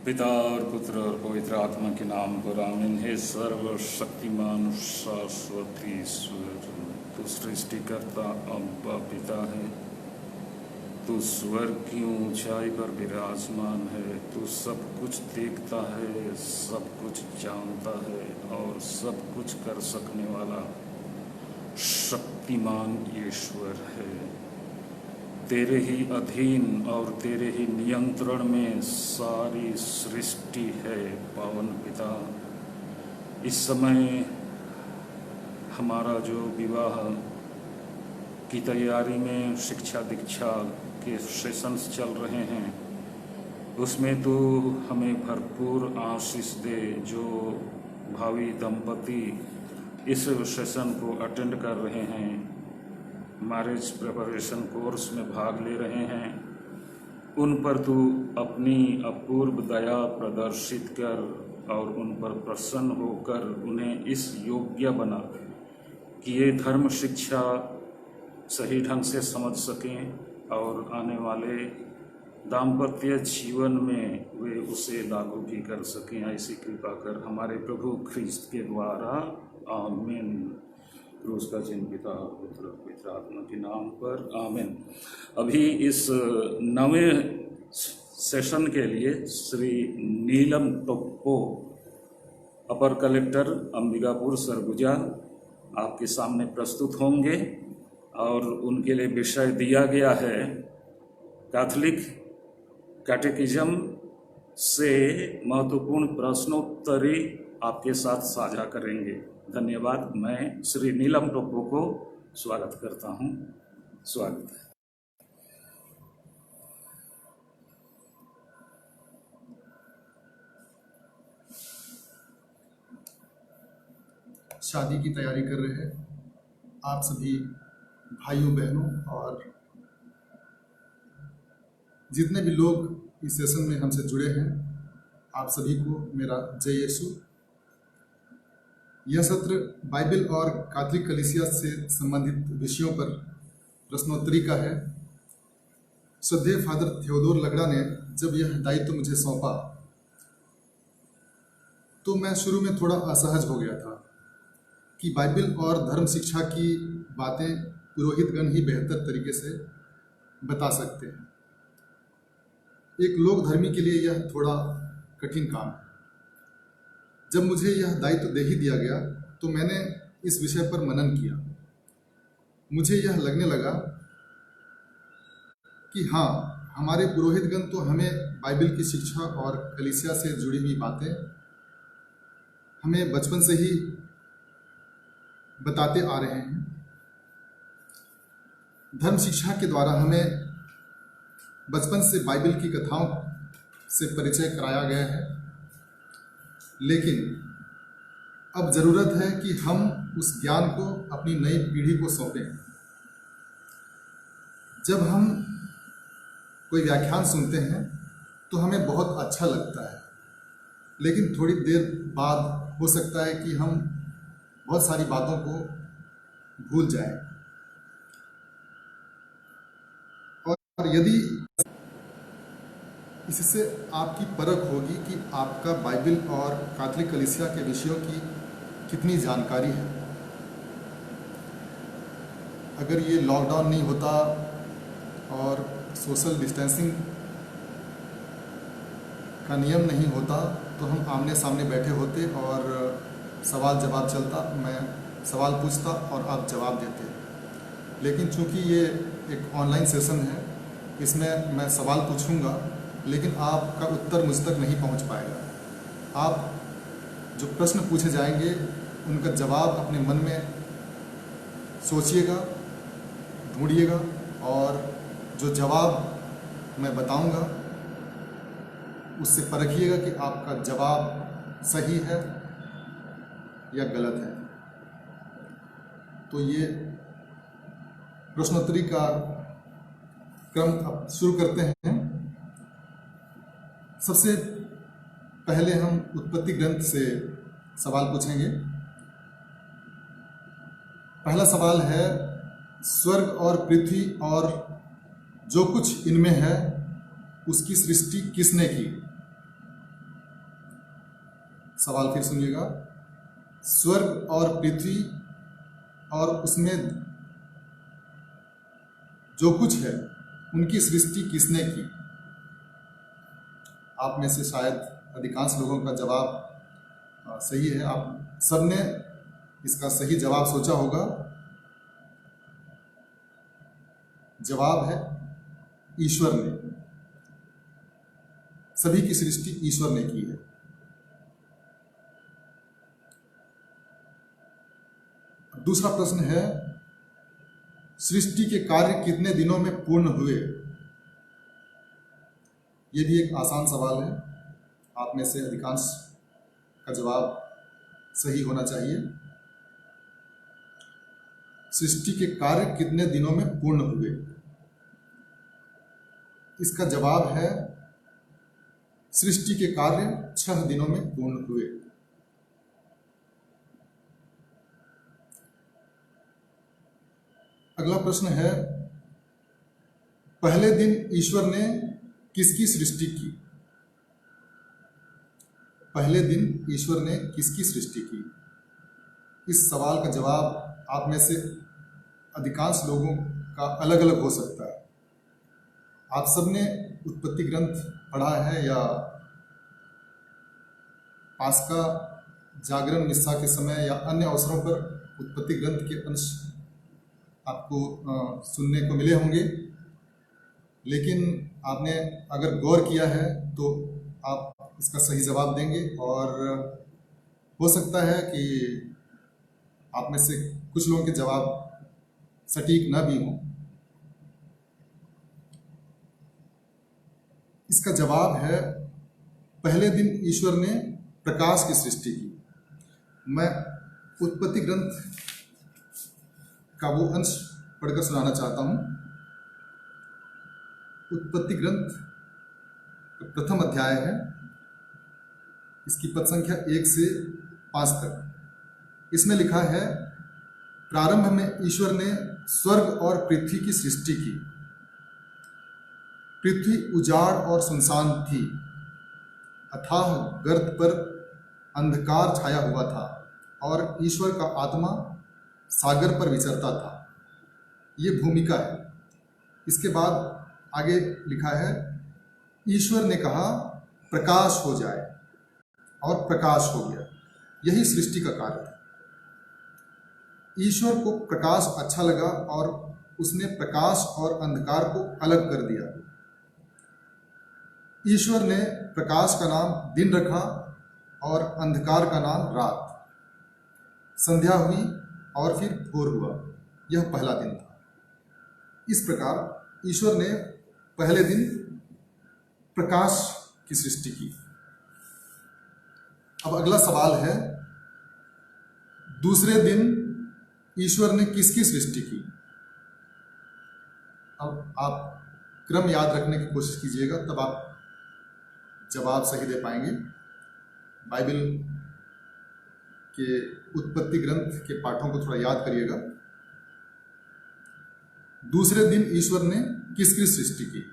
पिता और पुत्र और पवित्र आत्मा के नाम पर आमीन। हे सर्वशक्तिमान शाश्वत ईश्वर, तू सृष्टिकर्ता अब्बा पिता है। तू स्वर्ग की ऊंचाई पर विराजमान है। तू सब कुछ देखता है, सब कुछ जानता है और सब कुछ कर सकने वाला शक्तिमान ईश्वर है। तेरे ही अधीन और तेरे ही नियंत्रण में सारी सृष्टि है पावन पिता। इस समय हमारा जो विवाह की तैयारी में शिक्षा दीक्षा के सेशंस चल रहे हैं, उसमें तो हमें भरपूर आशीष दे। जो भावी दंपति इस सेशन को अटेंड कर रहे हैं, मैरिज प्रिपरेशन कोर्स में भाग ले रहे हैं, उन पर तू अपनी अपूर्व दया प्रदर्शित कर और उन पर प्रसन्न होकर उन्हें इस योग्य बना कि ये धर्म शिक्षा सही ढंग से समझ सकें और आने वाले दाम्पत्य जीवन में वे उसे लागू भी कर सकें। ऐसी कृपा कर हमारे प्रभु ख्रीस्त के द्वारा, आमीन। क्रूस का चिन्ह पिता पुत्र पवित्र आत्मा के नाम पर, आमीन। अभी इस नवें सेशन के लिए श्री नीलम टोप्पो, अपर कलेक्टर अंबिकापुर सरगुजा, आपके सामने प्रस्तुत होंगे और उनके लिए विषय दिया गया है कैथोलिक कैटेकिज्म से महत्वपूर्ण प्रश्नोत्तरी आपके साथ साझा करेंगे। धन्यवाद। मैं श्री नीलम टोप्पो को स्वागत करता हूं। स्वागत है। शादी की तैयारी कर रहे आप सभी भाइयों बहनों और जितने भी लोग इस सेशन में हमसे जुड़े हैं, आप सभी को मेरा जय यीशु। यह सत्र बाइबल और कैथोलिक कलीसिया से संबंधित विषयों पर प्रश्नोत्तरी का है। श्रद्धेय फादर थियोडोर लगड़ा ने जब यह दायित्व मुझे सौंपा तो मैं शुरू में थोड़ा असहज हो गया था कि बाइबल और धर्म शिक्षा की बातें पुरोहितगण ही बेहतर तरीके से बता सकते हैं। एक लोक धर्मी के लिए यह थोड़ा कठिन काम है। जब मुझे यह दायित्व दे ही दिया गया तो मैंने इस विषय पर मनन किया। मुझे यह लगने लगा कि हाँ, हमारे पुरोहितगण तो हमें बाइबल की शिक्षा और कलीसिया से जुड़ी हुई बातें हमें बचपन से ही बताते आ रहे हैं। धर्म शिक्षा के द्वारा हमें बचपन से बाइबल की कथाओं से परिचय कराया गया है, लेकिन अब ज़रूरत है कि हम उस ज्ञान को अपनी नई पीढ़ी को सौंपें। जब हम कोई व्याख्यान सुनते हैं तो हमें बहुत अच्छा लगता है, लेकिन थोड़ी देर बाद हो सकता है कि हम बहुत सारी बातों को भूल जाएं। और यदि इससे आपकी परख होगी कि आपका बाइबल और कैथोलिक कलीसिया के विषयों की कितनी जानकारी है। अगर ये लॉकडाउन नहीं होता और सोशल डिस्टेंसिंग का नियम नहीं होता तो हम आमने सामने बैठे होते और सवाल जवाब चलता, मैं सवाल पूछता और आप जवाब देते। लेकिन चूंकि ये एक ऑनलाइन सेशन है, इसमें मैं सवाल पूछूंगा लेकिन आपका उत्तर मुझ तक नहीं पहुंच पाएगा। आप जो प्रश्न पूछे जाएंगे उनका जवाब अपने मन में सोचिएगा, ढूंढिएगा और जो जवाब मैं बताऊंगा उससे परखिएगा कि आपका जवाब सही है या गलत है। तो ये प्रश्नोत्तरी का क्रम अब शुरू करते हैं। सबसे पहले हम उत्पत्ति ग्रंथ से सवाल पूछेंगे। पहला सवाल है, स्वर्ग और पृथ्वी और जो कुछ इनमें है उसकी सृष्टि किसने की? सवाल फिर सुनिएगा। स्वर्ग और पृथ्वी और उसमें जो कुछ है उनकी सृष्टि किसने की? आप में से शायद अधिकांश लोगों का जवाब सही है। आप सबने इसका सही जवाब सोचा होगा। जवाब है ईश्वर ने। सभी की सृष्टि ईश्वर ने की है। दूसरा प्रश्न है, सृष्टि के कार्य कितने दिनों में पूर्ण हुए? यह भी एक आसान सवाल है। आप में से अधिकांश का जवाब सही होना चाहिए। सृष्टि के कार्य कितने दिनों में पूर्ण हुए? इसका जवाब है सृष्टि के कार्य 6 दिनों में पूर्ण हुए। अगला प्रश्न है, पहले दिन ईश्वर ने किसकी सृष्टि की? पहले दिन ईश्वर ने किसकी सृष्टि की? इस सवाल का जवाब आप में से अधिकांश लोगों का अलग अलग हो सकता है। आप सबने उत्पत्ति ग्रंथ पढ़ा है या पास्का जागरण मिस्सा के समय या अन्य अवसरों पर उत्पत्ति ग्रंथ के अंश आपको सुनने को मिले होंगे। लेकिन आपने अगर गौर किया है तो आप इसका सही जवाब देंगे, और हो सकता है कि आप में से कुछ लोगों के जवाब सटीक न भी हों। इसका जवाब है पहले दिन ईश्वर ने प्रकाश की सृष्टि की। मैं उत्पत्ति ग्रंथ का वो अंश पढ़कर सुनाना चाहता हूँ। उत्पत्ति ग्रंथ का प्रथम अध्याय है। इसकी पद संख्या 1 से 5 तक। इसमें लिखा है, प्रारंभ में ईश्वर ने स्वर्ग और पृथ्वी की सृष्टि की। पृथ्वी उजाड़ और सुनसान थी। अथाह गर्त पर अंधकार छाया हुआ था और ईश्वर का आत्मा सागर पर विचरता था। ये भूमिका है। इसके बाद आगे लिखा है, ईश्वर ने कहा प्रकाश हो जाए, और प्रकाश हो गया। यही सृष्टि का कार्य था। ईश्वर को प्रकाश अच्छा लगा और उसने प्रकाश और अंधकार को अलग कर दिया। ईश्वर ने प्रकाश का नाम दिन रखा और अंधकार का नाम रात। संध्या हुई और फिर भोर हुआ। यह पहला दिन था। इस प्रकार ईश्वर ने पहले दिन प्रकाश की सृष्टि की। अब अगला सवाल है, दूसरे दिन ईश्वर ने किसकी सृष्टि की? अब आप क्रम याद रखने की कोशिश कीजिएगा, तब आप जवाब सही दे पाएंगे। बाइबल के उत्पत्ति ग्रंथ के पाठों को थोड़ा याद करिएगा। दूसरे दिन ईश्वर ने किसकी सृष्टि की?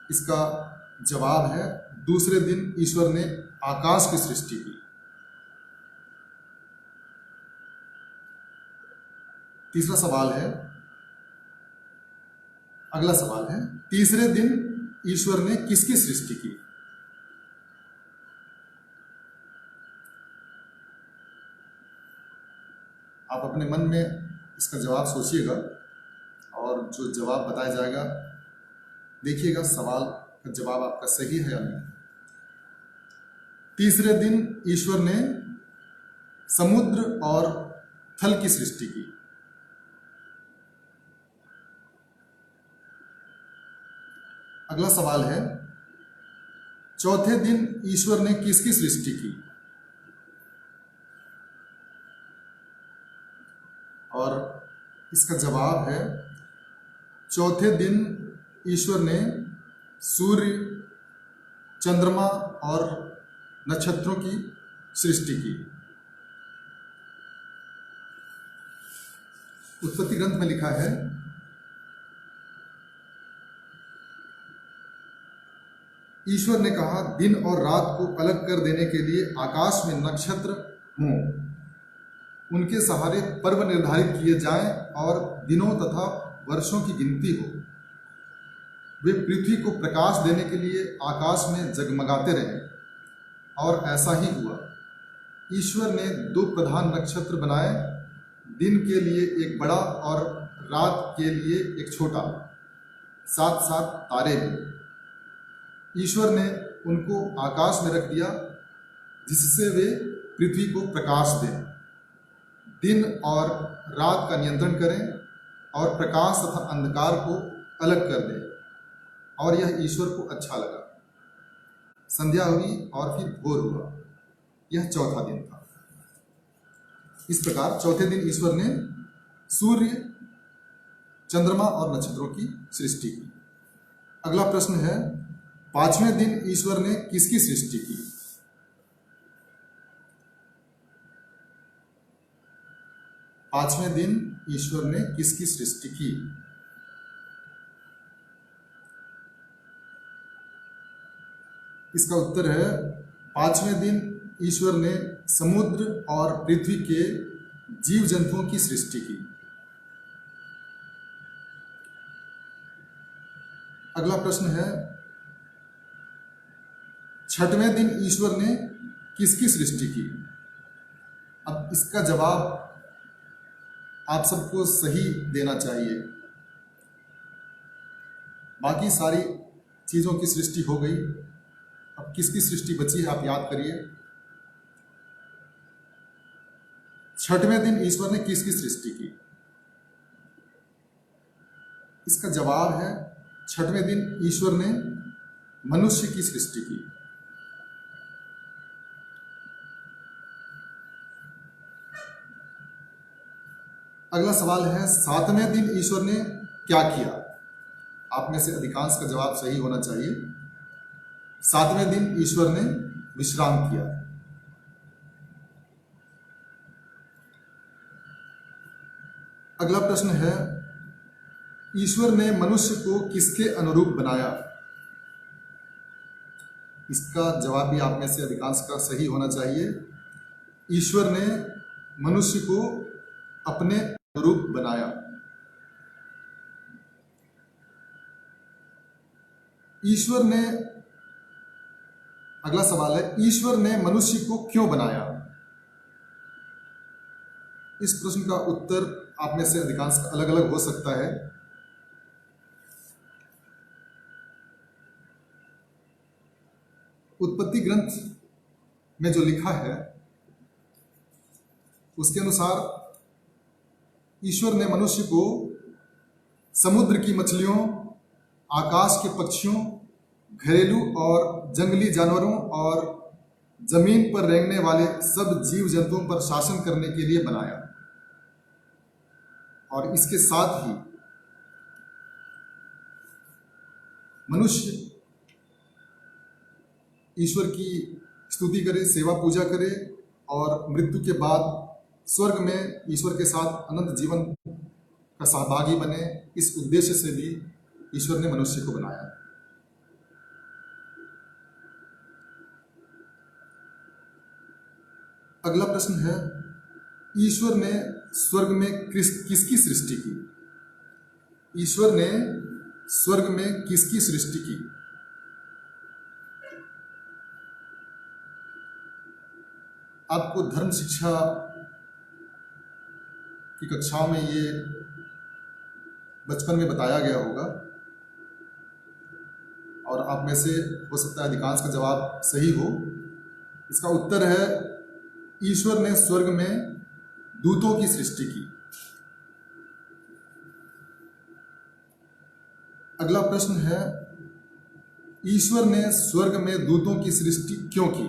इसका जवाब है, दूसरे दिन ईश्वर ने आकाश की सृष्टि की। तीसरा सवाल है, अगला सवाल है, तीसरे दिन ईश्वर ने किसकी सृष्टि की? आप अपने मन में इसका जवाब सोचिएगा, और जो जवाब बताया जाएगा देखिएगा सवाल का जवाब आपका सही है या नहीं। तीसरे दिन ईश्वर ने समुद्र और थल की सृष्टि की। अगला सवाल है, चौथे दिन ईश्वर ने किसकी सृष्टि की? और इसका जवाब है, चौथे दिन ईश्वर ने सूर्य, चंद्रमा और नक्षत्रों की सृष्टि की। उत्पत्ति ग्रंथ में लिखा है, ईश्वर ने कहा, दिन और रात को अलग कर देने के लिए आकाश में नक्षत्र हों, उनके सहारे पर्व निर्धारित किए जाएं और दिनों तथा वर्षों की गिनती हो। वे पृथ्वी को प्रकाश देने के लिए आकाश में जगमगाते रहे, और ऐसा ही हुआ। ईश्वर ने 2 प्रधान नक्षत्र बनाए, दिन के लिए एक बड़ा और रात के लिए एक छोटा, साथ साथ तारे भी। ईश्वर ने उनको आकाश में रख दिया, जिससे वे पृथ्वी को प्रकाश दें, दिन और रात का नियंत्रण करें और प्रकाश तथा अंधकार को अलग कर दें। और यह ईश्वर को अच्छा लगा। संध्या हुई और फिर भोर हुआ। यह चौथा दिन था। इस प्रकार चौथे दिन ईश्वर ने सूर्य, चंद्रमा और नक्षत्रों की सृष्टि की। अगला प्रश्न है, 5वें दिन ईश्वर ने किसकी सृष्टि की? पांचवें दिन ईश्वर ने किसकी सृष्टि की? इसका उत्तर है, 5वें दिन ईश्वर ने समुद्र और पृथ्वी के जीव जंतुओं की सृष्टि की। अगला प्रश्न है, 6वें दिन ईश्वर ने किसकी सृष्टि की? अब इसका जवाब आप सबको सही देना चाहिए। बाकी सारी चीज़ों की सृष्टि हो गई, अब किसकी सृष्टि बची है आप याद करिए। 6वें दिन ईश्वर ने किसकी सृष्टि की? इसका जवाब है, 6वें दिन ईश्वर ने मनुष्य की सृष्टि की। अगला सवाल है, 7वें दिन ईश्वर ने क्या किया? आप में से अधिकांश का जवाब सही होना चाहिए। 7वें दिन ईश्वर ने विश्राम किया। अगला प्रश्न है, ईश्वर ने मनुष्य को किसके अनुरूप बनाया? इसका जवाब भी आप में से अधिकांश का सही होना चाहिए। ईश्वर ने मनुष्य को अपने अनुरूप बनाया। ईश्वर ने, अगला सवाल है, ईश्वर ने मनुष्य को क्यों बनाया? इस प्रश्न का उत्तर आप में से अधिकांश का अलग अलग हो सकता है। उत्पत्ति ग्रंथ में जो लिखा है उसके अनुसार ईश्वर ने मनुष्य को समुद्र की मछलियों, आकाश के पक्षियों, घरेलू और जंगली जानवरों और जमीन पर रेंगने वाले सब जीव जंतुओं पर शासन करने के लिए बनाया। और इसके साथ ही मनुष्य ईश्वर की स्तुति करे, सेवा पूजा करे और मृत्यु के बाद स्वर्ग में ईश्वर के साथ अनंत जीवन का सहभागी बने। इस उद्देश्य से भी ईश्वर ने मनुष्य को बनाया। अगला प्रश्न है, ईश्वर ने स्वर्ग में किसकी सृष्टि की? ईश्वर ने स्वर्ग में किसकी सृष्टि की? आपको धर्म शिक्षा की कक्षाओं में ये बचपन में बताया गया होगा और आप में से हो सकता है अधिकांश का जवाब सही हो। इसका उत्तर है, ईश्वर ने स्वर्ग में दूतों की सृष्टि की। अगला प्रश्न है, ईश्वर ने स्वर्ग में दूतों की सृष्टि क्यों की?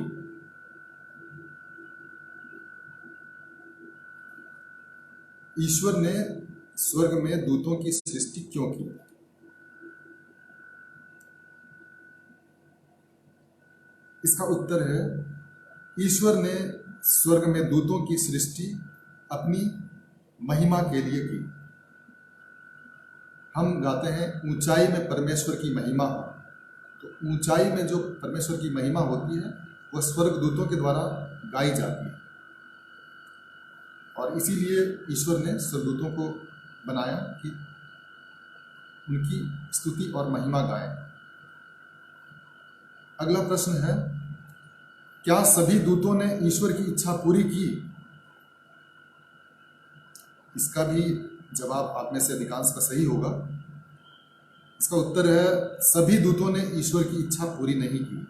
ईश्वर ने स्वर्ग में दूतों की सृष्टि क्यों की? इसका उत्तर है, ईश्वर ने स्वर्ग में दूतों की सृष्टि अपनी महिमा के लिए की। हम गाते हैं, ऊंचाई में परमेश्वर की महिमा हो। तो ऊंचाई में जो परमेश्वर की महिमा होती है वह स्वर्गदूतों के द्वारा गाई जाती है, और इसीलिए ईश्वर ने स्वर्गदूतों को बनाया कि उनकी स्तुति और महिमा गाएं। अगला प्रश्न है, क्या सभी दूतों ने ईश्वर की इच्छा पूरी की? इसका भी जवाब आप में से अधिकांश का सही होगा। इसका उत्तर है, सभी दूतों ने ईश्वर की इच्छा पूरी नहीं की।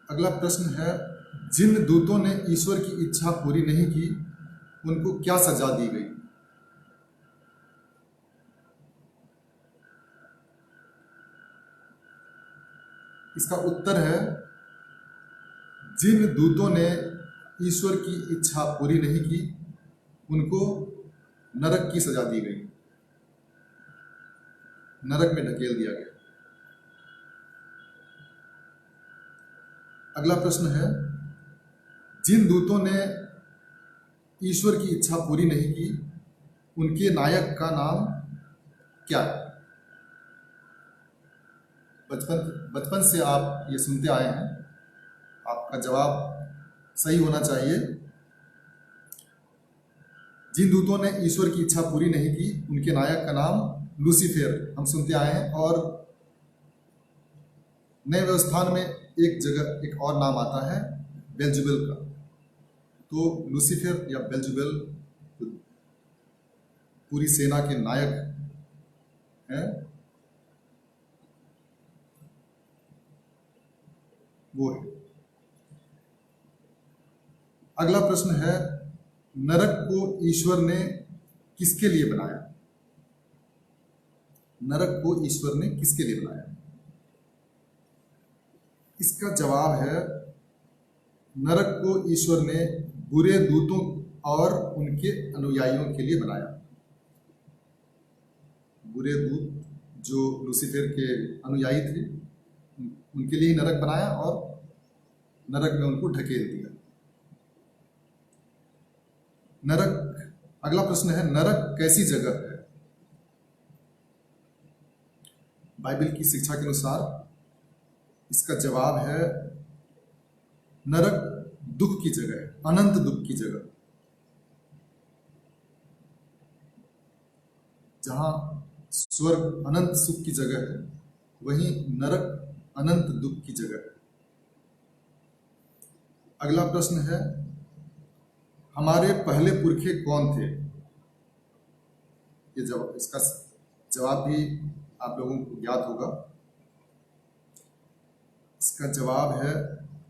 अगला प्रश्न है, जिन दूतों ने ईश्वर की इच्छा पूरी नहीं की उनको क्या सजा दी गई? इसका उत्तर है, जिन दूतों ने ईश्वर की इच्छा पूरी नहीं की उनको नरक की सजा दी गई, नरक में ढकेल दिया गया। अगला प्रश्न है, जिन दूतों ने ईश्वर की इच्छा पूरी नहीं की उनके नायक का नाम क्या है? बचपन से आप ये सुनते आए हैं, आपका जवाब सही होना चाहिए। जिन दूतों ने ईश्वर की इच्छा पूरी नहीं की उनके नायक का नाम लूसीफर हम सुनते आए हैं, और नए व्यवस्थान में एक जगह एक और नाम आता है बेल्जुबुल का। तो लूसीफर या बेल्जुबुल पूरी सेना के नायक हैं, वो है। अगला प्रश्न है, नरक को ईश्वर ने किसके लिए बनाया? नरक को ईश्वर ने किसके लिए बनाया? इसका जवाब है, नरक को ईश्वर ने बुरे दूतों और उनके अनुयायियों के लिए बनाया। बुरे दूत जो लूसीफर के अनुयायी थे उनके लिए नरक बनाया और नरक में उनको ढकेल दिया। नरक, अगला प्रश्न है, नरक कैसी जगह है? बाइबल की शिक्षा के अनुसार इसका जवाब है, नरक दुख की जगह है, अनंत दुख की जगह। जहां स्वर्ग अनंत सुख की जगह है, वहीं नरक अनंत दुख की जगह है। अगला प्रश्न है, हमारे पहले पुरखे कौन थे? इसका जवाब भी आप लोगों को ज्ञात होगा। इसका जवाब है,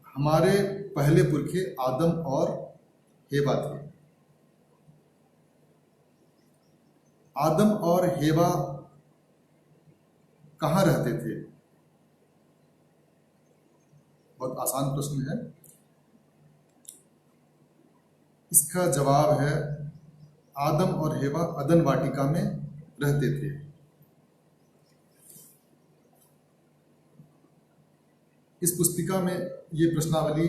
हमारे पहले पुरखे आदम और हेवा थे। आदम और हेवा कहाँ रहते थे? बहुत आसान प्रश्न है। इसका जवाब है, आदम और हेवा अदन वाटिका में रहते थे। इस पुस्तिका में ये प्रश्नावली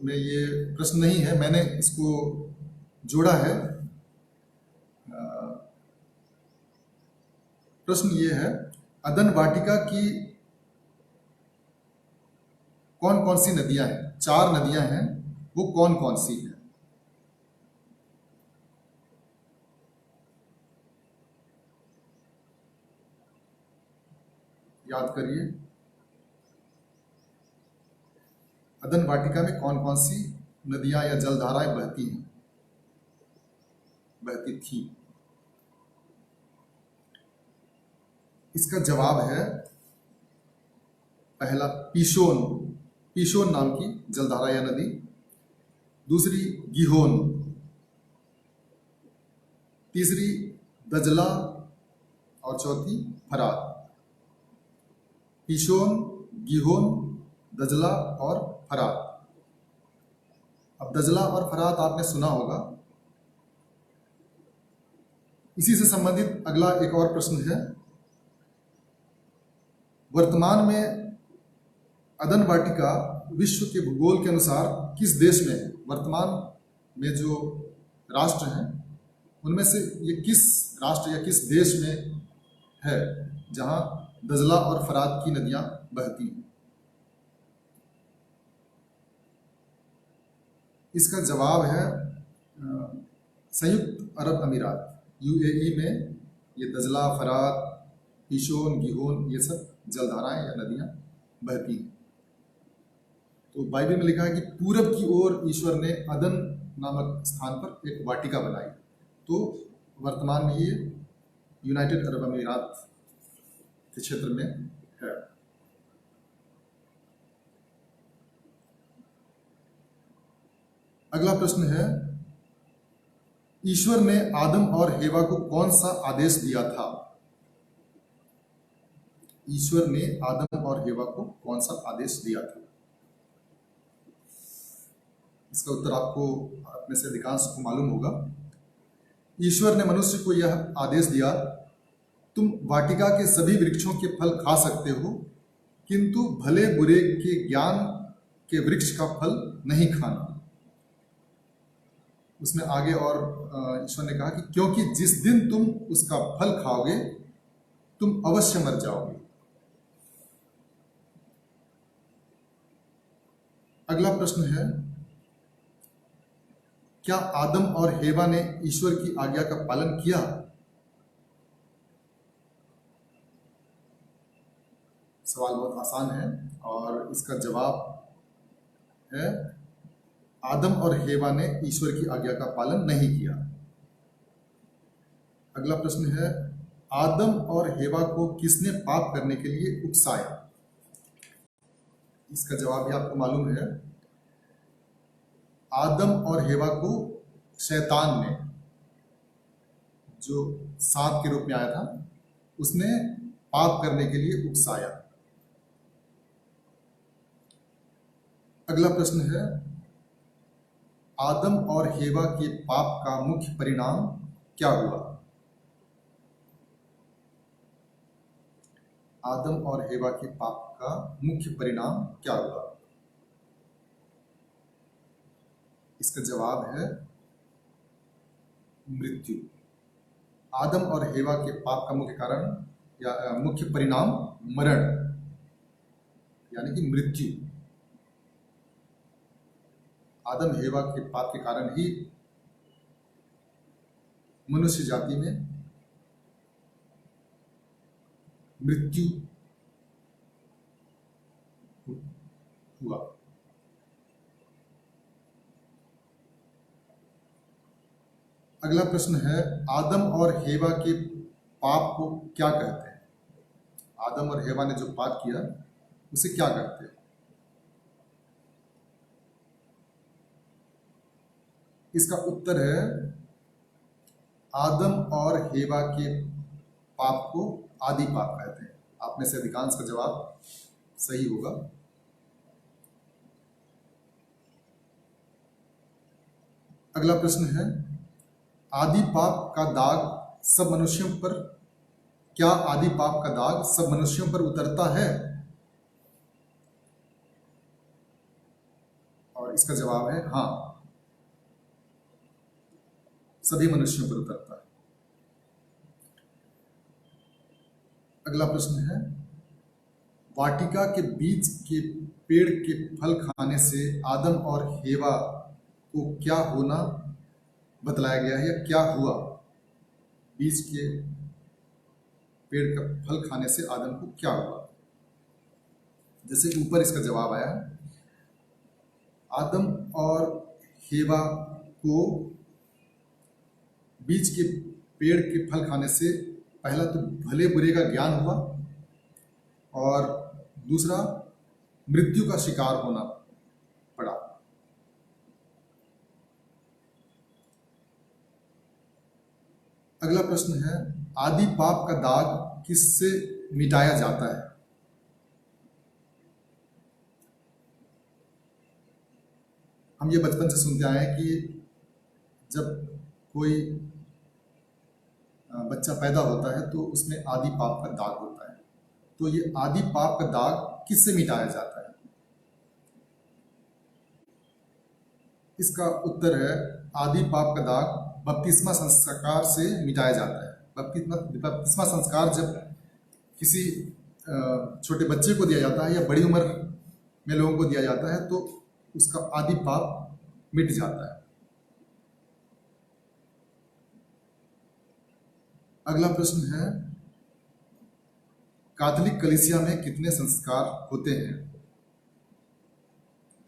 में ये प्रश्न नहीं है, मैंने इसको जोड़ा है। प्रश्न ये है, अदन वाटिका की कौन कौन सी नदियां हैं? 4 नदियां हैं, वो कौन कौन सी हैं? याद करिए, अदन वाटिका में कौन कौन सी नदियां या जलधाराएं बहती हैं, बहती थी? इसका जवाब है, पहला पीशोन, पीशोन नाम की जलधारा या नदी। दूसरी गिहोन, तीसरी दजला और चौथी फरात। पीशोन, गिहोन, दजला और फरात। अब दजला और फरात आपने सुना होगा। इसी से संबंधित अगला एक और प्रश्न है, वर्तमान में अदन वाटिका विश्व के भूगोल के अनुसार किस देश में है? वर्तमान में जो राष्ट्र हैं उनमें से ये किस राष्ट्र या किस देश में है? जहां दजला और फरात की नदियां बहती हैं? इसका जवाब है संयुक्त अरब अमीरात, यूएई में ये दजला, फरात, पीशोन, गिहोन, ये सब जलधाराएं या नदियां बहती हैं। तो बाइबल में लिखा है कि पूरब की ओर ईश्वर ने अदन नामक स्थान पर एक वाटिका बनाई। तो वर्तमान में ये यूनाइटेड अरब अमीरात के क्षेत्र में है। अगला प्रश्न है, ईश्वर ने आदम और हेवा को कौन सा आदेश दिया था? ईश्वर ने आदम और हेवा को कौन सा आदेश दिया था? इसका उत्तर आपको अपने से अधिकांश को मालूम होगा। ईश्वर ने मनुष्य को यह आदेश दिया, तुम वाटिका के सभी वृक्षों के फल खा सकते हो, किंतु भले बुरे के ज्ञान के वृक्ष का फल नहीं खाना। उसमें आगे और ईश्वर ने कहा कि क्योंकि जिस दिन तुम उसका फल खाओगे तुम अवश्य मर जाओगे। अगला प्रश्न है, क्या आदम और हेवा ने ईश्वर की आज्ञा का पालन किया? सवाल बहुत आसान है और इसका जवाब है, आदम और हेवा ने ईश्वर की आज्ञा का पालन नहीं किया। अगला प्रश्न है, आदम और हेवा को किसने पाप करने के लिए उकसाया? इसका जवाब भी आपको मालूम है। आदम और हेवा को शैतान ने, जो सांप के रूप में आया था, उसने पाप करने के लिए उकसाया। अगला प्रश्न है, आदम और हेवा के पाप का मुख्य परिणाम क्या हुआ? आदम और हेवा के पाप का मुख्य परिणाम क्या हुआ? इसका जवाब है मृत्यु। आदम और हेवा के पाप का मुख्य कारण या मुख्य परिणाम मरण, यानी कि मृत्यु। आदम हेवा के पाप के कारण ही मनुष्य जाति में मृत्यु हुआ। अगला प्रश्न है, आदम और हेवा के पाप को क्या कहते हैं? आदम और हेवा ने जो पाप किया उसे क्या कहते हैं? इसका उत्तर है, आदम और हेवा के पाप को आदि पाप कहते हैं। आप में से अधिकांश का जवाब सही होगा। अगला प्रश्न है, आदि पाप का दाग सब मनुष्यों पर, क्या आदि पाप का दाग सब मनुष्यों पर उतरता है? और इसका जवाब है हाँ, सभी मनुष्यों पर उतरता है। अगला प्रश्न है, वाटिका के बीच के पेड़ के फल खाने से आदम और हेवा को क्या होना बतलाया गया है, या क्या हुआ? बीच के पेड़ का फल खाने से आदम को क्या हुआ? जैसे ऊपर इसका जवाब आया, आदम और हेवा को बीच के पेड़ के फल खाने से पहला तो भले बुरे का ज्ञान हुआ और दूसरा मृत्यु का शिकार होना पड़ा। अगला प्रश्न है, आदि पाप का दाग किससे मिटाया जाता है? हम ये बचपन से सुनते आए हैं कि जब कोई बच्चा पैदा होता है तो उसमें आदि पाप का दाग होता है। तो ये आदि पाप का दाग किससे मिटाया जाता है? इसका उत्तर है, आदि पाप का दाग बपतिस्मा संस्कार से मिटाया जाता है। बपतिस्मा संस्कार जब किसी छोटे बच्चे को दिया जाता है या बड़ी उम्र में लोगों को दिया जाता है तो उसका आदि पाप मिट जाता है। अगला प्रश्न है, कैथोलिक कलीसिया में कितने संस्कार होते हैं?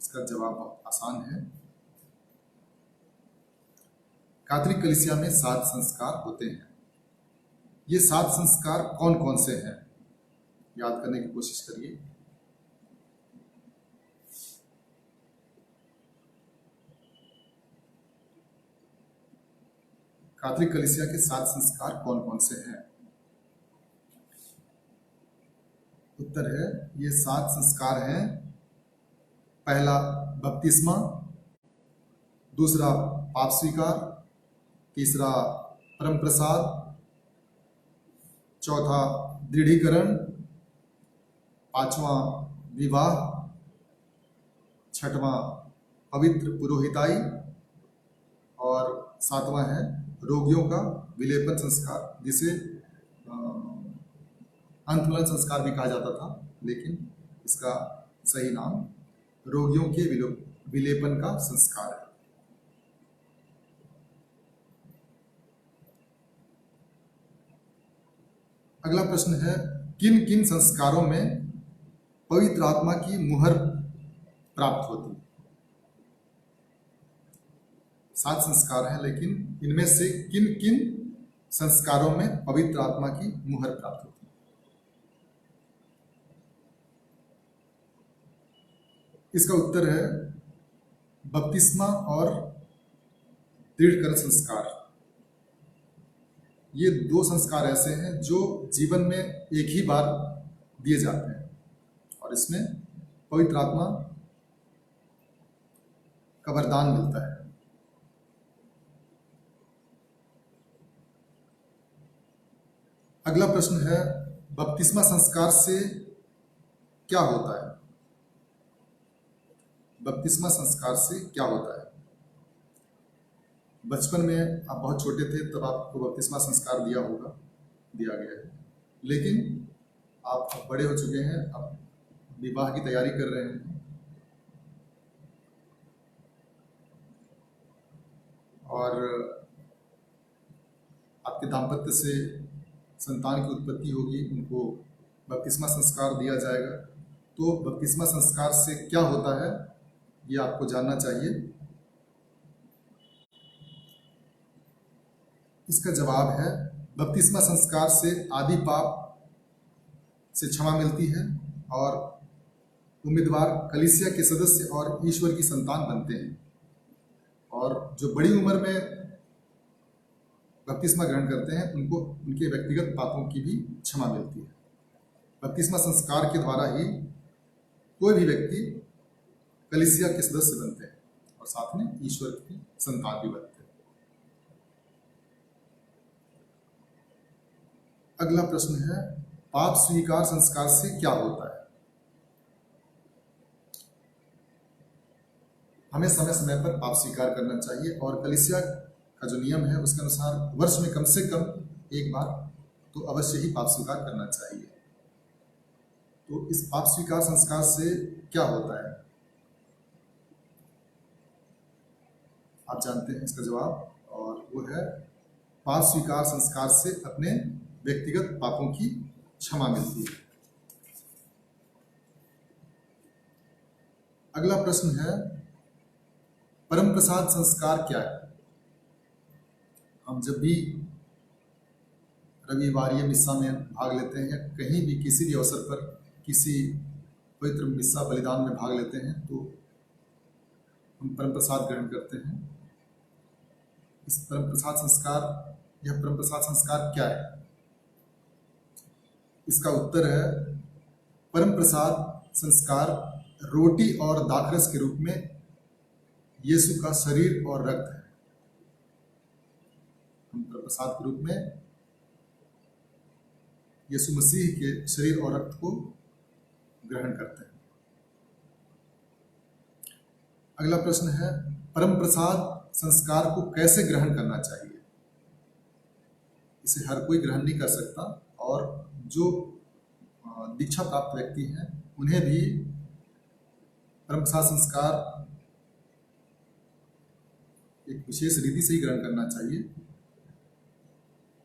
इसका जवाब बहुत आसान है। कैथोलिक कलीसिया में 7 संस्कार होते हैं। ये 7 संस्कार कौन कौन से हैं? याद करने की कोशिश करिए। कैथोलिक कलीसिया के 7 संस्कार कौन कौन से हैं? उत्तर है, ये 7 संस्कार हैं। पहला बपतिस्मा, दूसरा पाप स्वीकार, तीसरा परम प्रसाद, चौथा दृढ़ीकरण, पांचवा विवाह, छठवां पवित्र पुरोहिताई और सातवां है रोगियों का विलेपन संस्कार, जिसे अंतमलन संस्कार भी कहा जाता था, लेकिन इसका सही नाम रोगियों के विलेपन का संस्कार है। अगला प्रश्न है, किन किन संस्कारों में पवित्र आत्मा की मुहर प्राप्त होती? 7 संस्कार हैं, लेकिन इनमें से किन किन संस्कारों में पवित्र आत्मा की मुहर प्राप्त होती? इसका उत्तर है बपतिस्मा और दृढ़ीकरण संस्कार। ये 2 संस्कार ऐसे हैं जो जीवन में एक ही बार दिए जाते हैं और इसमें पवित्र आत्मा का वरदान मिलता है। अगला प्रश्न है, बपतिस्मा संस्कार से क्या होता है? बपतिस्मा संस्कार से क्या होता है? बचपन में आप बहुत छोटे थे तब आपको बपतिस्मा संस्कार दिया गया है, लेकिन आप अब बड़े हो चुके हैं, अब विवाह की तैयारी कर रहे हैं और आपके दाम्पत्य से संतान की उत्पत्ति होगी, उनको बपतिस्मा संस्कार दिया जाएगा। तो बपतिस्मा संस्कार से क्या होता है ये आपको जानना चाहिए। इसका जवाब है, बपतिस्मा संस्कार से आदि पाप से क्षमा मिलती है और उम्मीदवार कलीसिया के सदस्य और ईश्वर की संतान बनते हैं। और जो बड़ी उम्र में बपतिस्मा ग्रहण करते हैं उनको उनके व्यक्तिगत पापों की भी क्षमा मिलती है। बपतिस्मा संस्कार के द्वारा ही कोई भी व्यक्ति कलीसिया के सदस्य बनते हैं और साथ में ईश्वर की संतान भी बनते हैं। अगला प्रश्न है, पाप स्वीकार संस्कार से क्या होता है? हमें समय समय पर पाप स्वीकार करना चाहिए और कलीसिया का जो नियम है उसके अनुसार वर्ष में कम से कम एक बार तो अवश्य ही पाप स्वीकार करना चाहिए। तो इस पाप स्वीकार संस्कार से क्या होता है? आप जानते हैं इसका जवाब, और वो है पाप स्वीकार संस्कार से अपने व्यक्तिगत पापों की क्षमा मिलती है। अगला प्रश्न है, परम प्रसाद संस्कार क्या है? हम जब भी रविवारीय मिस्सा में भाग लेते हैं या कहीं भी किसी भी अवसर पर किसी पवित्र मिस्सा बलिदान में भाग लेते हैं तो हम परम प्रसाद ग्रहण करते हैं। इस परम प्रसाद संस्कार, यह परम प्रसाद संस्कार क्या है? इसका उत्तर है, परम प्रसाद संस्कार रोटी और दाखरस के रूप में यीशु का शरीर और रक्त है। हम परम प्रसाद के रूप में यीशु मसीह के शरीर और रक्त को ग्रहण करते हैं। अगला प्रश्न है, परम प्रसाद संस्कार को कैसे ग्रहण करना चाहिए? इसे हर कोई ग्रहण नहीं कर सकता और जो दीक्षा प्राप्त व्यक्ति हैं उन्हें भी परम प्रसाद संस्कार एक विशेष रीति से ही ग्रहण करना चाहिए।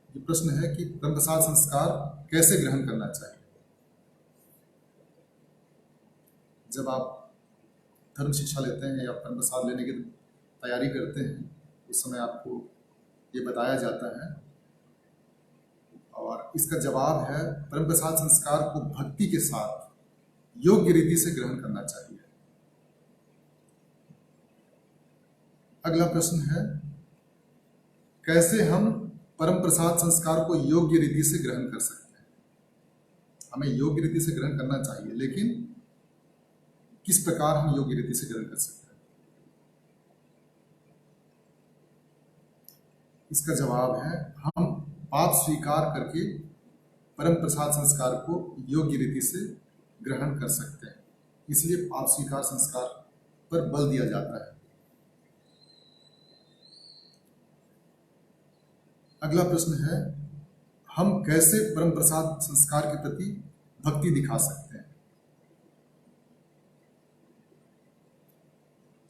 ये प्रश्न है कि परम प्रसाद संस्कार कैसे ग्रहण करना चाहिए। जब आप धर्म शिक्षा लेते हैं या परम प्रसाद लेने की तैयारी करते हैं उस समय आपको ये बताया जाता है और इसका जवाब है परम प्रसाद संस्कार को भक्ति के साथ योग्य रीति से ग्रहण करना चाहिए। अगला प्रश्न है कैसे हम परम प्रसाद संस्कार को योग्य रीति से ग्रहण कर सकते हैं। हमें योग्य रीति से ग्रहण करना चाहिए, लेकिन किस प्रकार हम योग्य रीति से ग्रहण कर सकते हैं, इसका जवाब है हम पाप स्वीकार करके परम प्रसाद संस्कार को योग्य रीति से ग्रहण कर सकते हैं। इसलिए पाप स्वीकार संस्कार पर बल दिया जाता है। अगला प्रश्न है हम कैसे परम प्रसाद संस्कार के प्रति भक्ति दिखा सकते हैं।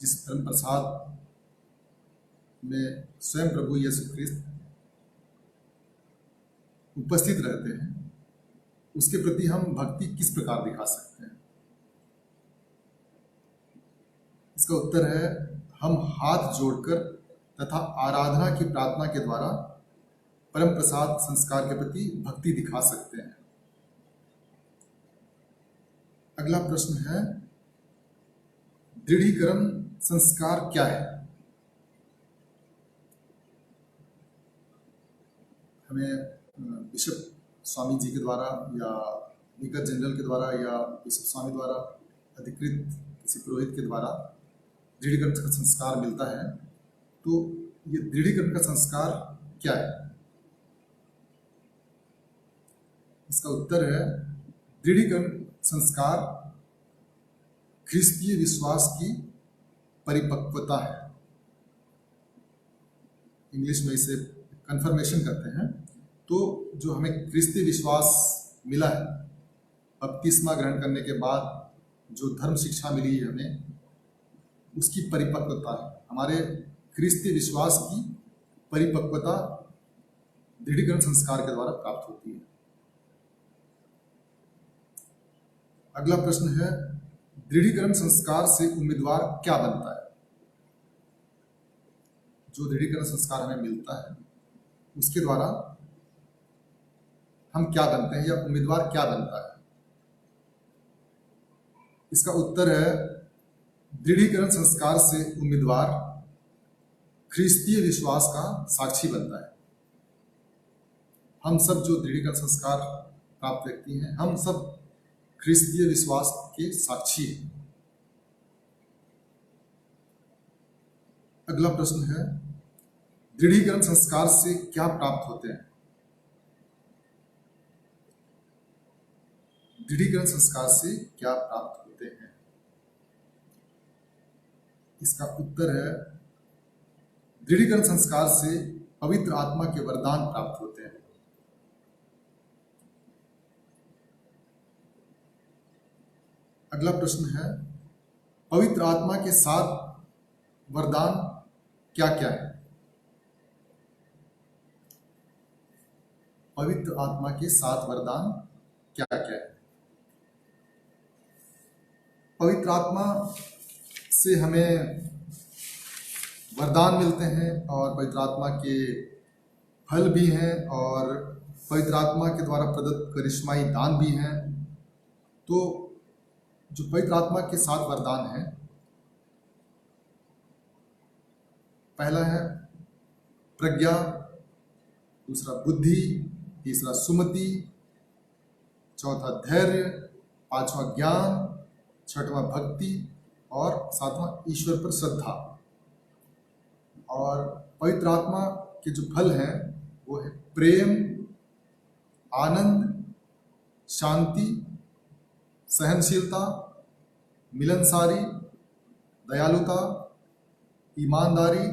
जिस परम प्रसाद में स्वयं प्रभु यीशु ख्रिस्त उपस्थित रहते हैं उसके प्रति हम भक्ति किस प्रकार दिखा सकते हैं। इसका उत्तर है हम हाथ जोड़कर तथा आराधना की प्रार्थना के द्वारा परम प्रसाद संस्कार के प्रति भक्ति दिखा सकते हैं। अगला प्रश्न है दृढ़ीकरण संस्कार क्या है। हमें बिशप स्वामी जी के द्वारा या विकर जनरल के द्वारा या बिशप स्वामी द्वारा अधिकृत किसी पुरोहित के द्वारा दृढ़ीकरण का संस्कार मिलता है। तो ये दृढ़ीकरण का संस्कार क्या है। इसका उत्तर है दृढ़ीकरण संस्कार ख्रिस्तीय विश्वास की परिपक्वता है। इंग्लिश में इसे कन्फर्मेशन कहते हैं। तो जो हमें ख्रिस्तीय विश्वास मिला है बपतिस्मा ग्रहण करने के बाद जो धर्म शिक्षा मिली है हमें उसकी परिपक्वता है। हमारे ख्रिस्तीय विश्वास की परिपक्वता दृढ़ीकरण संस्कार के द्वारा प्राप्त होती है। अगला प्रश्न है दृढ़ीकरण संस्कार से उम्मीदवार क्या बनता है। जो दृढ़ीकरण संस्कार हमें मिलता है उसके द्वारा हम क्या बनते हैं या उम्मीदवार क्या बनता है। इसका उत्तर है दृढ़ीकरण संस्कार से उम्मीदवार ख्रिस्तीय विश्वास का साक्षी बनता है। हम सब जो दृढ़ीकरण संस्कार प्राप्त व्यक्ति हैं हम सब ख्रिस्तीय विश्वास के साक्षी हैं। अगला प्रश्न है दृढ़ीकरण संस्कार से क्या प्राप्त होते हैं। दृढ़ीकरण संस्कार से क्या प्राप्त होते हैं। इसका उत्तर है दृढ़ीकरण संस्कार से पवित्र आत्मा के वरदान प्राप्त होते हैं। अगला प्रश्न है पवित्र आत्मा के 7 वरदान क्या क्या है। पवित्र आत्मा के 7 वरदान क्या क्या है। पवित्र आत्मा से हमें वरदान मिलते हैं और पवित्र आत्मा के फल भी हैं और पवित्र आत्मा के द्वारा प्रदत्त करिश्माई दान भी हैं। तो जो पवित्र आत्मा के 7 वरदान हैं, पहला है प्रज्ञा, दूसरा बुद्धि, तीसरा सुमति, चौथा धैर्य, पांचवा ज्ञान, छठवां भक्ति और सातवां ईश्वर पर श्रद्धा। और पवित्र आत्मा के जो फल हैं वो है प्रेम, आनंद, शांति, सहनशीलता, मिलनसारी, दयालुता, ईमानदारी,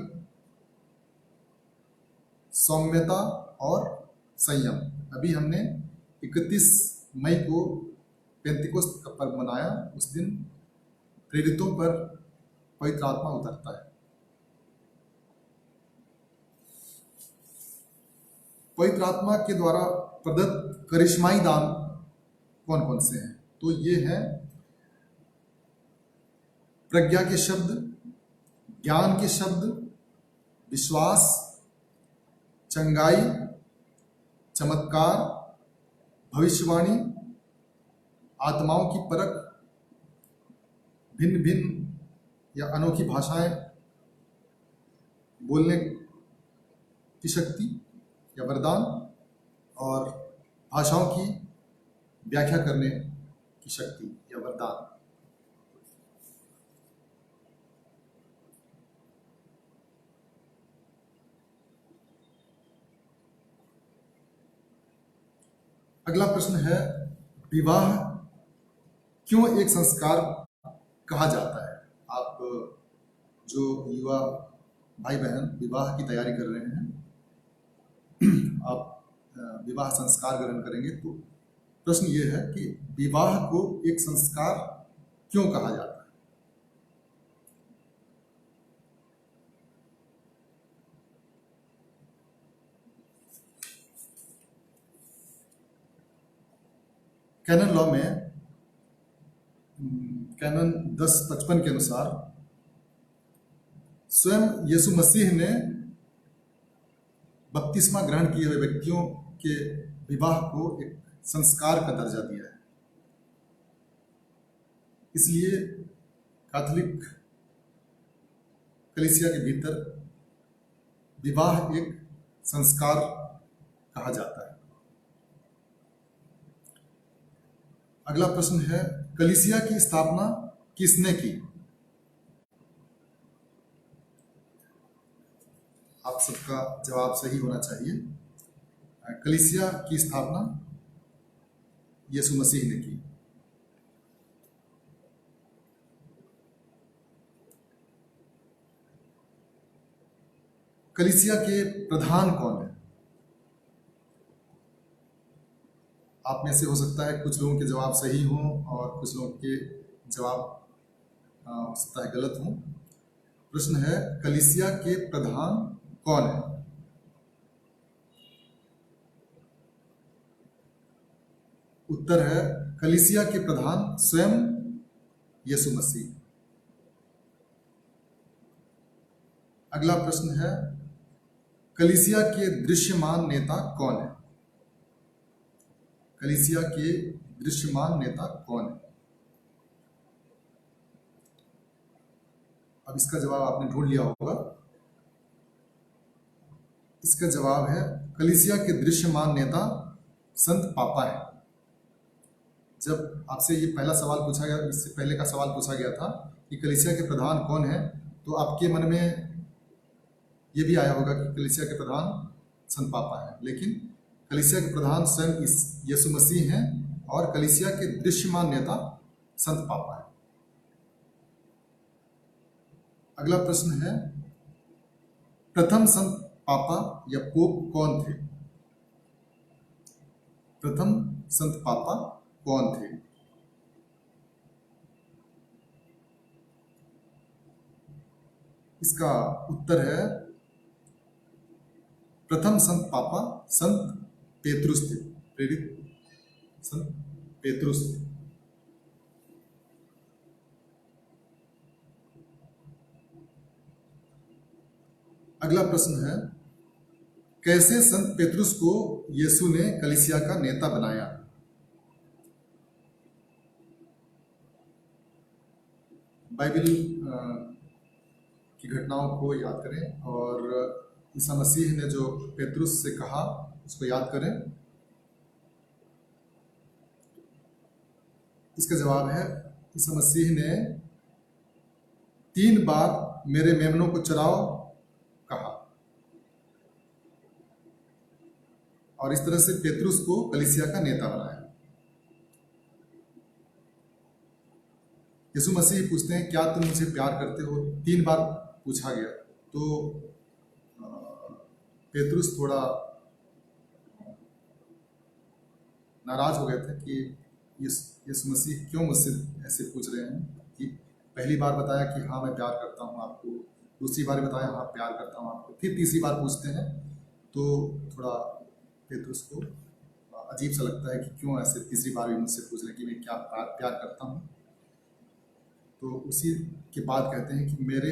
सौम्यता और संयम। अभी हमने 31 मई को पेंतिकोस्त का पर्व मनाया। उस दिन प्रेरितों पर पवित्र आत्मा उतरता है। पवित्र आत्मा के द्वारा प्रदत्त करिश्माई दान कौन कौन से हैं? तो ये हैं प्रज्ञा के शब्द, ज्ञान के शब्द, विश्वास, चंगाई, चमत्कार, भविष्यवाणी, आत्माओं की परख, भिन्न भिन्न या अनोखी भाषाएं बोलने की शक्ति या वरदान, और भाषाओं की व्याख्या करने की शक्ति या वरदान। अगला प्रश्न है, विवाह क्यों एक संस्कार कहा जाता है? आप जो युवा भाई बहन विवाह की तैयारी कर रहे हैं, आप विवाह संस्कार ग्रहण करेंगे, तो प्रश्न ये है कि विवाह को एक संस्कार क्यों कहा जाता है? कैनन लॉ में कैनन 1055 के अनुसार स्वयं यीशु मसीह ने बपतिस्मा ग्रहण किए हुए व्यक्तियों के विवाह को एक संस्कार का दर्जा दिया है। इसलिए कैथोलिक कलीसिया के भीतर विवाह एक संस्कार कहा जाता है। अगला प्रश्न है, कलीसिया की स्थापना किसने की? आप सबका जवाब सही होना चाहिए। कलीसिया की स्थापना यीशु मसीह ने की। कलीसिया के प्रधान कौन है? आप में से हो सकता है कुछ लोगों के जवाब सही हों और कुछ लोगों के जवाब हो सकता है गलत हों। प्रश्न है, कलीसिया के प्रधान कौन है? उत्तर है, कलीसिया के प्रधान स्वयं यीशु मसीह। अगला प्रश्न है, कलीसिया के दृश्यमान नेता कौन है? कलीसिया के दृश्यमान नेता कौन है? अब इसका जवाब आपने ढूंढ लिया होगा। इसका जवाब है, कलीसिया के दृश्यमान नेता संत पापा है। जब आपसे ये पहला सवाल पूछा गया, इससे पहले का सवाल पूछा गया था कि कलीसिया के प्रधान कौन है, तो आपके मन में ये भी आया होगा कि कलीसिया के प्रधान संत पापा है, लेकिन कलीसिया के प्रधान स्वयं यीशु मसीह हैं और कलीसिया के दृश्यमान नेता संत पापा है। अगला प्रश्न है, प्रथम संत पापा या पोप कौन थे? प्रथम संत पापा कौन थे? इसका उत्तर है, प्रथम संत पापा संत पेतरुस थे, प्रेरित संत पेतरुस थे। अगला प्रश्न है, कैसे संत पेतरुस को यीशु ने कलीसिया का नेता बनाया? बाइबल की घटनाओं को याद करें और ईसा मसीह ने जो पेतरुस से कहा उसको याद करें। इसका जवाब है, ईसा मसीह ने 3 बार मेरे मेमनों को चराओ कहा, और इस तरह से पेतरुस को कलीसिया का नेता बनाया। यीशु मसीह पूछते हैं, क्या तुम मुझे प्यार करते हो? 3 बार पूछा गया, तो पेतरुस थोड़ा नाराज हो गए थे कि यीशु मसीह क्यों मुझसे ऐसे पूछ रहे हैं कि पहली बार बताया कि हाँ मैं प्यार करता हूँ आपको, दूसरी बार बताया हाँ प्यार करता हूँ आपको, फिर तीसरी बार पूछते हैं तो थोड़ा पेतरुस को अजीब सा लगता है कि क्यों ऐसे तीसरी बार भी मुझसे पूछ रहे हैं कि मैं क्या प्यार करता हूँ। तो उसी के बाद कहते हैं कि मेरे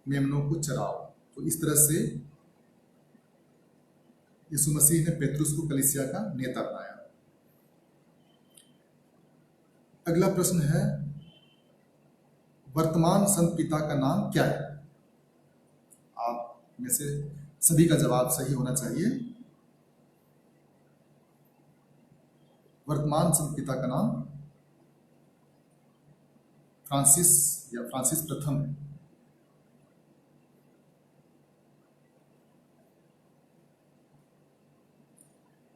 मेमनों को चराओ। तो इस तरह से यीशु मसीह ने पेतरुस को कलीसिया का नेता बनाया। अगला प्रश्न है, वर्तमान संत पिता का नाम क्या है? आप में से सभी का जवाब सही होना चाहिए। वर्तमान संत पिता का नाम फ्रांसिस या फ्रांसिस प्रथम है।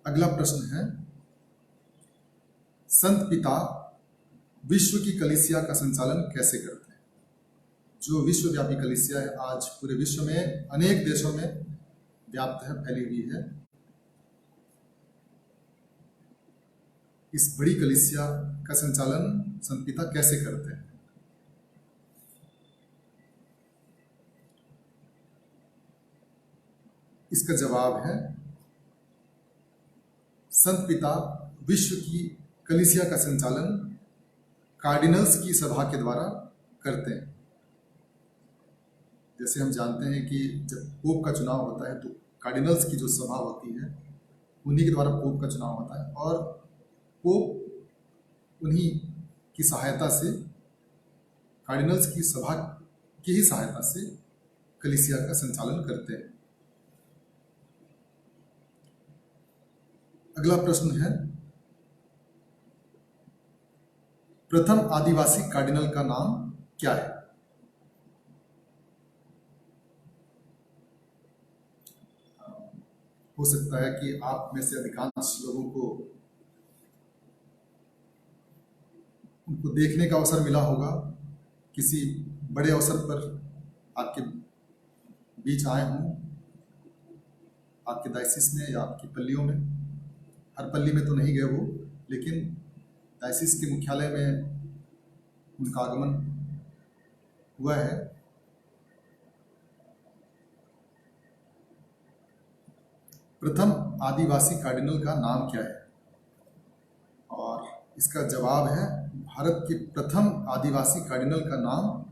अगला प्रश्न है, संत पिता विश्व की कलीसिया का संचालन कैसे करते हैं? जो विश्वव्यापी कलीसिया है, आज पूरे विश्व में अनेक देशों में व्याप्त है, फैली हुई है। इस बड़ी कलीसिया का संचालन संत पिता कैसे करते हैं? इसका जवाब है, संत पिता विश्व की कलीसिया का संचालन कार्डिनल्स की सभा के द्वारा करते हैं। जैसे हम जानते हैं कि जब पोप का चुनाव होता है तो कार्डिनल्स की जो सभा होती है उन्हीं के द्वारा पोप का चुनाव होता है, और पोप उन्हीं की सहायता से, कार्डिनल्स की सभा की ही सहायता से कलीसिया का संचालन करते हैं। अगला प्रश्न है, प्रथम आदिवासी कार्डिनल का नाम क्या है? हो सकता है कि आप में से अधिकांश लोगों को उनको देखने का अवसर मिला होगा, किसी बड़े अवसर पर आपके बीच आए हों, आपके डायसिस में या आपकी पल्लियों में। हर पल्ली में तो नहीं गए वो, लेकिन डायसिस के मुख्यालय में उनका आगमन हुआ है। प्रथम आदिवासी कार्डिनल का नाम क्या है? और इसका जवाब है, भारत के प्रथम आदिवासी कार्डिनल का नाम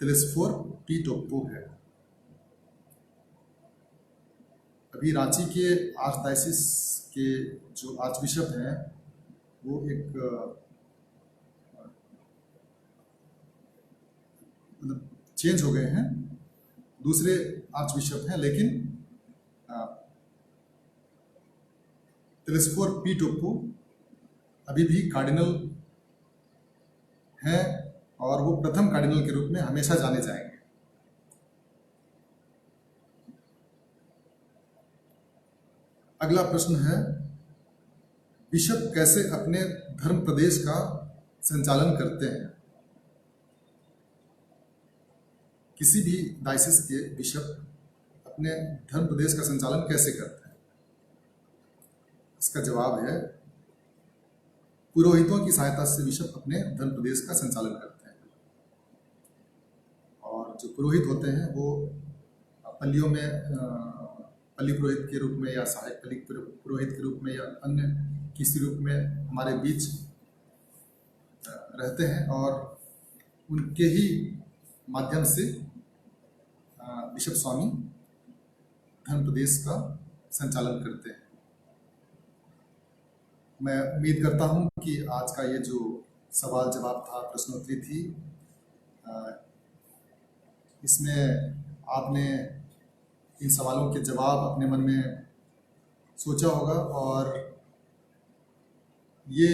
तेलेस्फोर पी टोप्पो है। अभी रांची के आर्चडायसिस के जो आर्च बिशप हैं वो एक मतलब चेंज हो गए हैं, दूसरे आर्च बिशप हैं, लेकिन तेलेस्फोर पी टोप्पो अभी भी कार्डिनल हैं और वो प्रथम कार्डिनल के रूप में हमेशा जाने जाएंगे। अगला प्रश्न है, बिशप कैसे अपने धर्म प्रदेश का संचालन करते हैं? किसी भी डायसिस के बिशप अपने धर्म प्रदेश का संचालन कैसे करते हैं? इसका जवाब है, पुरोहितों की सहायता से बिशप अपने धर्म प्रदेश का संचालन करते हैं। और जो पुरोहित होते हैं वो पल्लियों में पल्ली पुरोहित के रूप में या सहायक पल्ली पुरोहित के रूप में या अन्य किसी रूप में हमारे बीच रहते हैं, और उनके ही माध्यम से बिशप स्वामी धर्म प्रदेश का संचालन करते हैं। मैं उम्मीद करता हूं कि आज का ये जो सवाल जवाब था, प्रश्नोत्तरी थी, इसमें आपने इन सवालों के जवाब अपने मन में सोचा होगा, और ये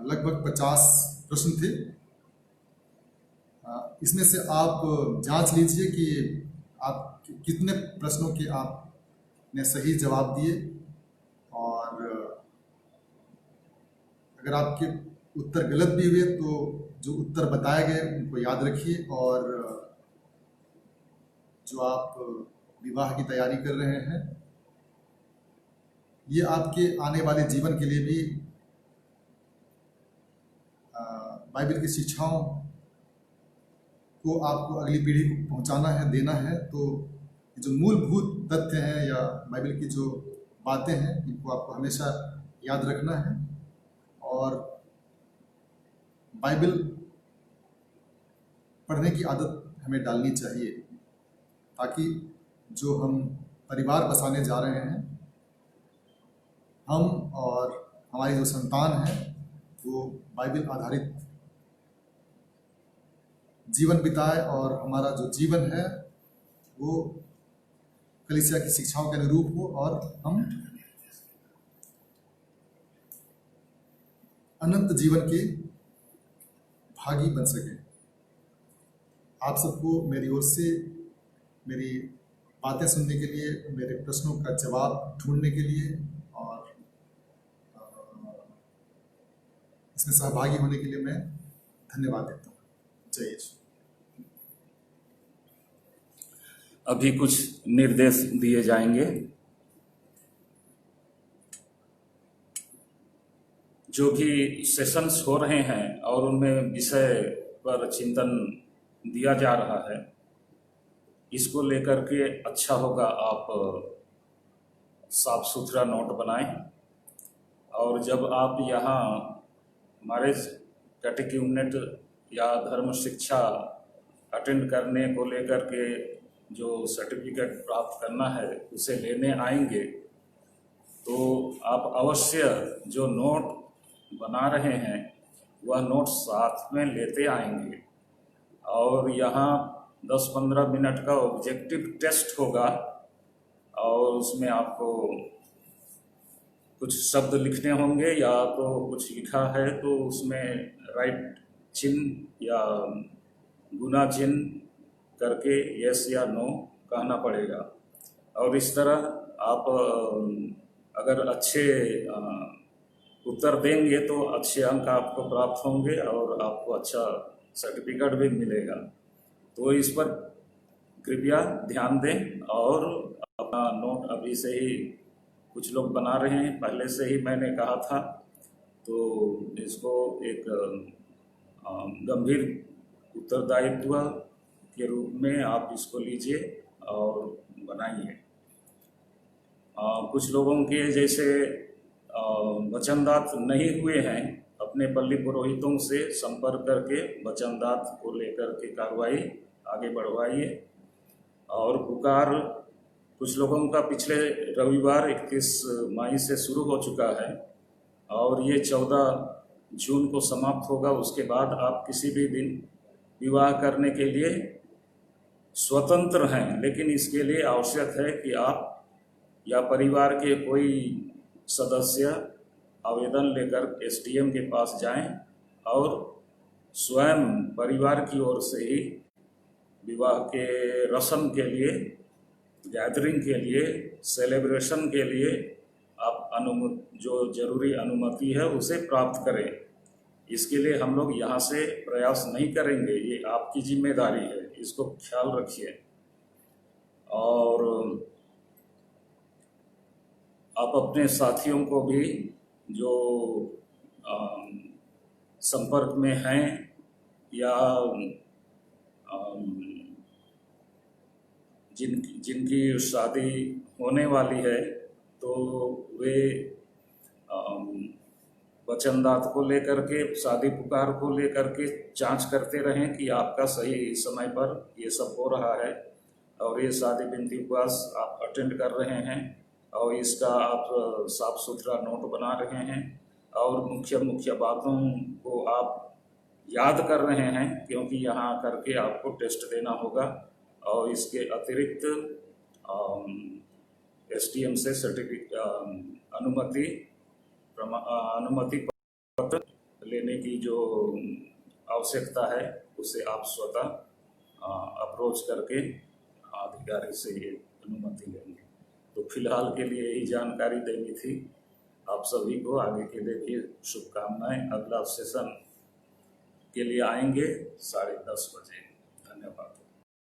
लगभग 50 प्रश्न थे। इसमें से आप जांच लीजिए कि आप कितने प्रश्नों के आपने सही जवाब दिए, और अगर आपके उत्तर गलत भी हुए तो जो उत्तर बताए गए उनको याद रखिए, और जो आप विवाह की तैयारी कर रहे हैं ये आपके आने वाले जीवन के लिए भी बाइबल की शिक्षाओं को आपको अगली पीढ़ी को पहुंचाना है, देना है। तो जो मूलभूत तथ्य हैं या बाइबल की जो बातें हैं, इनको आपको हमेशा याद रखना है और बाइबल पढ़ने की आदत हमें डालनी चाहिए, ताकि जो हम परिवार बसाने जा रहे हैं, हम और हमारी जो संतान है, वो बाइबल आधारित जीवन बिताए और हमारा जो जीवन है वो कलीसिया की शिक्षाओं के अनुरूप हो और हम अनंत जीवन के भागी बन सकें। आप सबको मेरी ओर से मेरी बातें सुनने के लिए, मेरे प्रश्नों का जवाब ढूंढने के लिए और इसमें सहभागी होने के लिए मैं धन्यवाद देता हूँ। जय यीशु। अभी कुछ निर्देश दिए जाएंगे। जो भी सेशंस हो रहे हैं और उनमें विषय पर चिंतन दिया जा रहा है, इसको लेकर के अच्छा होगा आप साफ सुथरा नोट बनाएं। और जब आप यहाँ हमारे कैटेक्यूमेनेट या धर्म शिक्षा अटेंड करने को लेकर के जो सर्टिफिकेट प्राप्त करना है उसे लेने आएंगे, तो आप अवश्य जो नोट बना रहे हैं वह नोट साथ में लेते आएंगे। और यहाँ 10-15 मिनट का ऑब्जेक्टिव टेस्ट होगा और उसमें आपको कुछ शब्द लिखने होंगे, या तो कुछ लिखा है तो उसमें राइट चिन्ह या गुना चिन्ह करके यस या नो कहना पड़ेगा। और इस तरह आप अगर अच्छे उत्तर देंगे तो अच्छे अंक आपको प्राप्त होंगे और आपको अच्छा सर्टिफिकेट भी मिलेगा। तो इस पर कृपया ध्यान दें और अपना नोट अभी से ही कुछ लोग बना रहे हैं, पहले से ही मैंने कहा था। तो इसको एक गंभीर उत्तरदायित्व के रूप में आप इसको लीजिए और बनाइए। कुछ लोगों के जैसे वचनदात नहीं हुए हैं, अपने पल्ली पुरोहितों से संपर्क करके वचनदात को लेकर के कार्रवाई आगे बढ़वाइए। और पुकार कुछ लोगों का पिछले रविवार 21 मई से शुरू हो चुका है और ये 14 जून को समाप्त होगा। उसके बाद आप किसी भी दिन विवाह करने के लिए स्वतंत्र हैं, लेकिन इसके लिए आवश्यक है कि आप या परिवार के कोई सदस्य आवेदन लेकर एसडीएम के पास जाएं और स्वयं परिवार की ओर से ही विवाह के रस्म के लिए, गैदरिंग के लिए, सेलिब्रेशन के लिए आप जो जरूरी अनुमति है उसे प्राप्त करें। इसके लिए हम लोग यहाँ से प्रयास नहीं करेंगे, ये आपकी जिम्मेदारी है, इसको ख्याल रखिए। और आप अपने साथियों को भी जो संपर्क में हैं या जिनकी शादी होने वाली है, तो वे वचनदात को लेकर के, शादी पुकार को लेकर के जांच करते रहें कि आपका सही समय पर ये सब हो रहा है और ये शादी विनती उपवास आप अटेंड कर रहे हैं और इसका आप साफ सुथरा नोट बना रहे हैं और मुख्य मुख्य बातों को आप याद कर रहे हैं, क्योंकि यहाँ करके आपको टेस्ट देना होगा। और इसके अतिरिक्त एसडीएम से अनुमति पत्र लेने की जो आवश्यकता है उसे आप स्वतः अप्रोच करके अधिकारी से ये अनुमति लेंगे। तो फिलहाल के लिए यही जानकारी देनी थी आप सभी को। आगे के लिए भी शुभकामनाएं। अगला सेशन के लिए आएंगे 10:30 बजे। धन्यवाद।